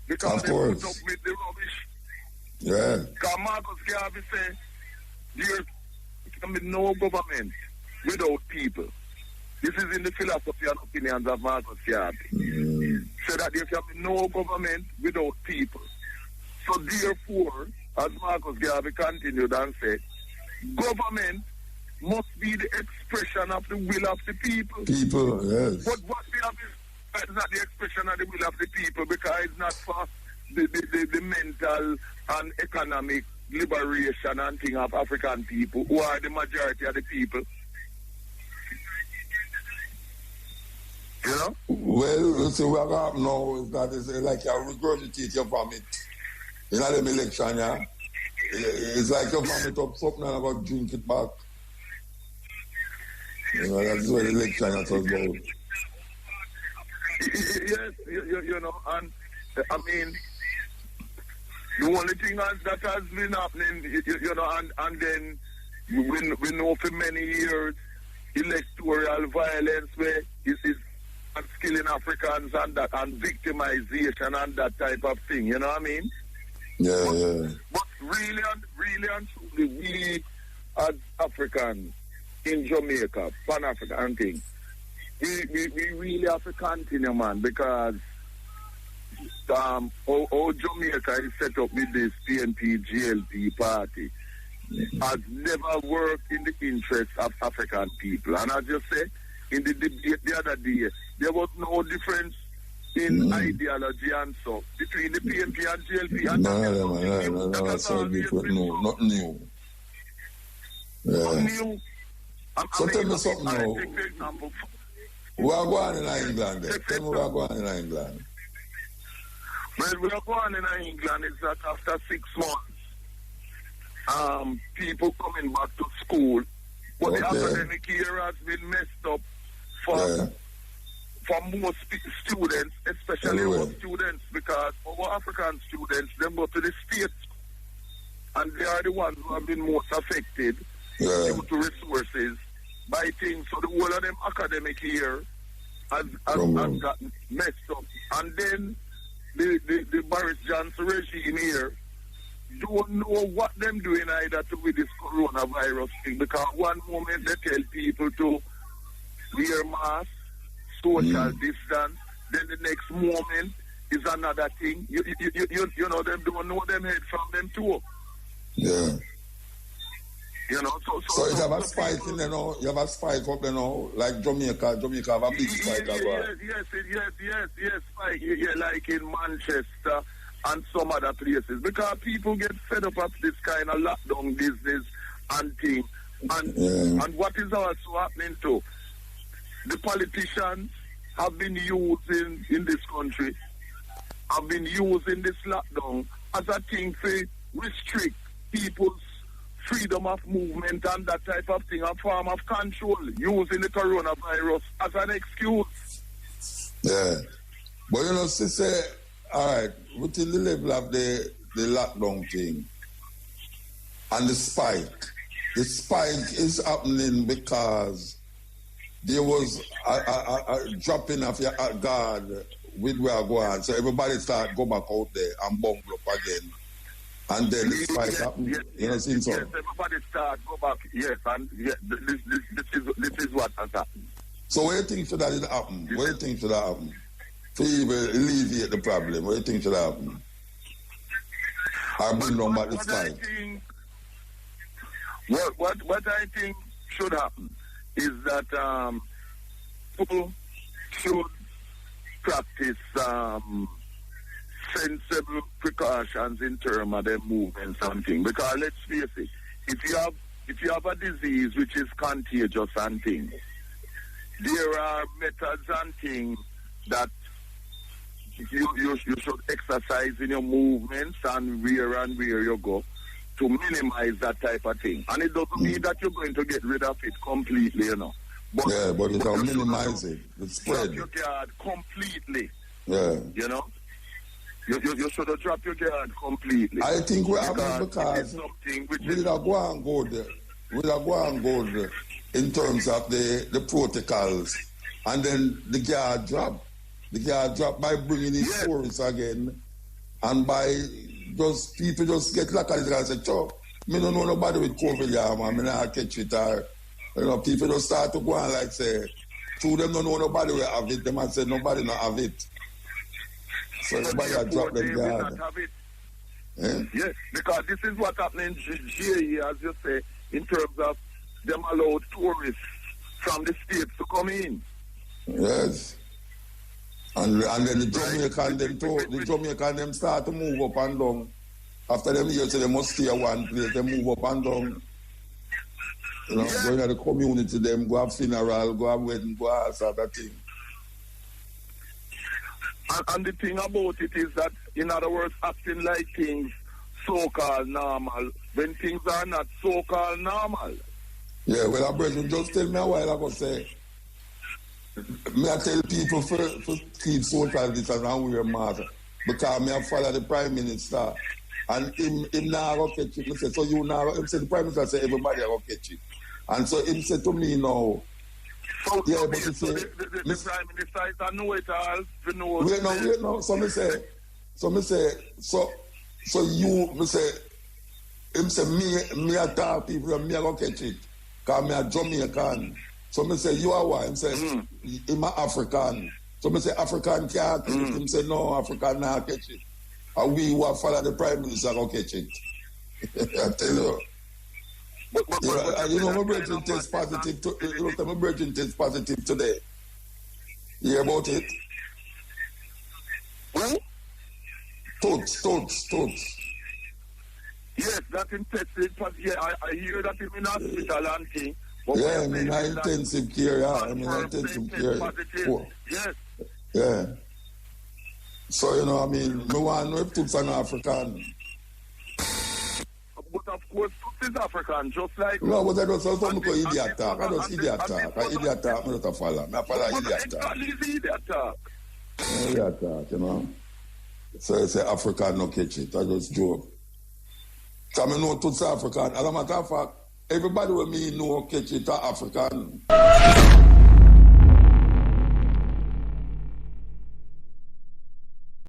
because they put up with the rubbish. Yeah. Because Marcus Garvey said, there can be no government without people. This is in the philosophy and opinions of Marcus Garvey. So that there can be no government without people. So therefore, as Marcus Garvey continued and said, government must be the expression of the will of the people. People, yes. But what we have is not the expression of the will of the people, because it's not for the mental and economic liberation and thing of African people, who are the majority of the people. Well, see, what happened now is that it's like you regurgitate your vomit. In them election, yeah? It's like you vomit up something and I got drink it back. That's what election is about. Yes, and I mean, the only thing that has been happening, and then we know for many years, electoral violence where it is skilling Africans and that, and victimization and that type of thing, you know what I mean? Yeah. But really and truly, we as Africans in Jamaica, Pan-African thing, we really have to continue, man, because how Jamaica is set up with this PNP, GLP party has never worked in the interest of African people. And I just say, in the debate the other day, there was no difference in ideology and so between the PNP and GLP. And no, that's all different. No, not new. Yeah. Not new. So tell me something now. We are going in England then. Tell me we are going in England. Well, we are going in England is that after 6 months, people coming back to school, but the academic year has been messed up for most students, especially our students, because our African students, they go to the States, and they are the ones who have been most affected due to resources by things. So the whole of them academic year has gotten messed up. And then the Boris Johnson regime here don't know what them doing either to with this coronavirus thing, because one moment they tell people to wear masks, social distance, then the next moment is another thing. You know, them don't know them head from them too. Yeah. You know, so you have a spike in there now, you have a spike up there now, like Jamaica have a big spike as well. Yes, spike, like in Manchester and some other places, because people get fed up of this kind of lockdown business and thing. And what is also happening too, the politicians have been using in this country, have been using this lockdown as a thing to restrict people's freedom of movement and that type of thing, a form of control, using the coronavirus as an excuse. Yeah. But you know, say, all right, within the level of the lockdown thing and the spike is happening because there was a dropping of your guard with where I go on. So everybody start go back out there and bumble up again. And then the spike happened. You know, yes, everybody start go back. Yes, and this is what has happened. So what do you think should that happen? What do you think should that happen? to even alleviate the problem? What do you think should happen? Or bring down back the spike? What I think should happen is that people should practice sensible precautions in terms of their movements and things. Because let's face it, if you have a disease which is contagious and things, there are methods and things that you should exercise in your movements and where you go to minimize that type of thing. And it doesn't mean that you're going to get rid of it completely, you know. But you can minimize it. The spread. Drop your guard completely. Yeah. You know? You should have dropped your guard completely. I think we have because we'll go and go there. We'll go and go there in terms of the protocols. And then the guard drop. The guard drop by bringing in tourists again. And by just people just get like and say, "Chuck, me don't know nobody with COVID, yeah, man. Me not catch it." Or, you know, people just start to go and like say, two them don't know nobody will have it. Them and say nobody not have it. So nobody will drop them guard. Yes, because this is what happening in GAE, as you say, in terms of them allowed tourists from the states to come in. Yes. And then the Jamaican them start to move up and down. After them years, so they must stay at one place, they move up and down. You know, going to the community, them go have funeral, go have wedding, go have sort of thing. And the thing about it is that, in other words, acting like things so-called normal, when things are not so-called normal. Yeah, well, Brethren just tell me a while ago, say, me I tell people for keep social distance and wear mask because me I follow the Prime Minister and him now go catch it. Me say, so you now, him say the Prime Minister say everybody go catch it. And so him say to me now, so, yeah, so but he say, the Prime Minister is a know-it-all, wait no, so me say, him say, me I talk people and me I go catch it because me a Jamaican. So me say, you are what? Him say, I'm African. So me say, African can't catch it. Him say, no, African not catch it. And we who are follow the Prime Minister go catch it. I tell you. You know, my brethren test positive. My brethren test positive today. You hear about it? Who? Totes. Yes, that's in tested. Yeah, I hear that in hospital and thing. Yeah, I mean, intensive care, intensive care. Yes. Yeah. So, you know, I mean, no one know if Toots are African. But of course, Toots is African, just like... No, but I don't say something called idiot talk. I don't idiot talk. Idiot talk, I don't follow. I follow idiot talk. Idiot talk. Idiot talk, you know. So I say African no catch it. I just joke. So I know Toots are African. As a matter of fact, everybody with me know catch it are African.